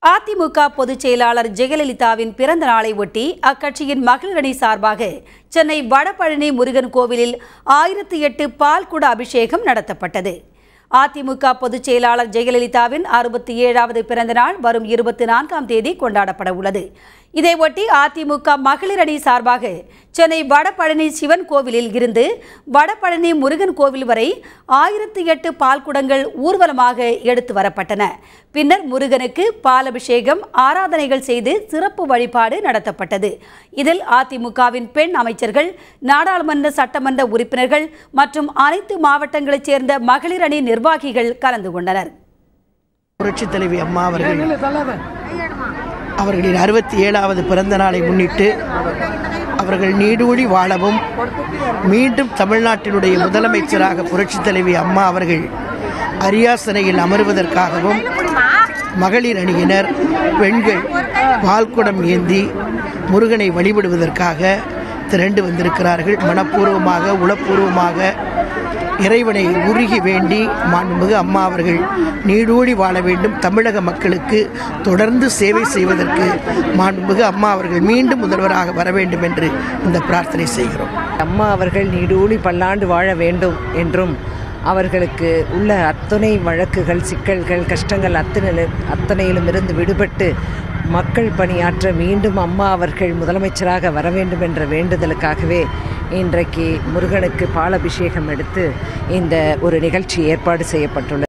அதிமுக பொதுச் செயலாளர் ஜெயலலிதாவின் பிறந்த நாளை ஒட்டி அக்கட்சியின் மகளிர் அணி சார்பாக சென்னை வடபழனி முருகன் கோவிலில் 1008 பால்குட அபிஷேகம் நடத்தப்பட்டது. அதிமுக பொதுச் செயலாளர் ஜெயலலிதாவின் 67வது பிறந்த நாள் வரும் 24ஆம் தேதி கொண்டாடப்பட உள்ளது. இதையொட்டி அதிமுக மகளிர் அணி சார்பாக சென்னை வடபழனி சிவன் கோவிலில் இருந்து வடபழனி முருகன் கோவில் வரை 1008 பால்குடங்கள் ஊர்வலமாக எடுத்து வரப்பட்டன. பின்னர் முருகனுக்கு பாலபிஷேகம், ஆராதனைகள் செய்து சிறப்பு வழிபாடு நடத்தப்பட்டது. இதில் அதிமுகவின் பெண் அமைச்சர்கள், நாடாளுமன்ற சட்டமன்ற உறுப்பினர்கள் மற்றும் அனைத்து மாவட்டங்களைச் சேர்ந்த மகளிர் அணி நிர்வாகிகள் கலந்து கொண்டனர். புரட்சித் தலைவி அம்மா அவர்களின் 67வது பிறந்த நாளை முன்னிட்டு அவர்கள் நீடூழி வாழவும், மீண்டும் தமிழ்நாட்டினுடைய முதலமைச்சராக புரட்சித் தலைவி அம்மா அவர்கள் அரியாசனையில் அமர்வதற்காகவும் மகளிர் அணியினர், பெண்கள் பால்குடம் ஏந்தி முருகனை வழிபடுவதற்காக திரண்டு வந்திருக்கிறார்கள். மனப்பூர்வமாக, உளப்பூர்வமாக இறைவனை உருகி வேண்டி மாண்புமிகு அம்மா அவர்கள் நீடூழி வாழ வேண்டும், தமிழக மக்களுக்கு தொடர்ந்து சேவை செய்வதற்கு மாண்புமிகு அம்மா அவர்கள் மீண்டும் முதல்வராக வர வேண்டும் என்று இந்த பிரார்த்தனை செய்கிறோம். அம்மா அவர்கள் நீடூழி பல்லாண்டு வாழ வேண்டும் என்றும், அவர்களுக்கு உள்ள அத்தனை வழக்குகள், சிக்கல்கள், கஷ்டங்கள் அத்தனையிலும் இருந்து விடுபட்டு மக்கள் பணியாற்ற மீண்டும் அம்மா அவர்கள் முதலமைச்சராக வர வேண்டும் என்ற வேண்டுதலுக்காகவே இன்றைக்கு முருகனுக்கு பாலபிஷேகம் எடுத்து இந்த ஒரு நிகழ்ச்சி ஏற்பாடு செய்யப்பட்டுள்ளது.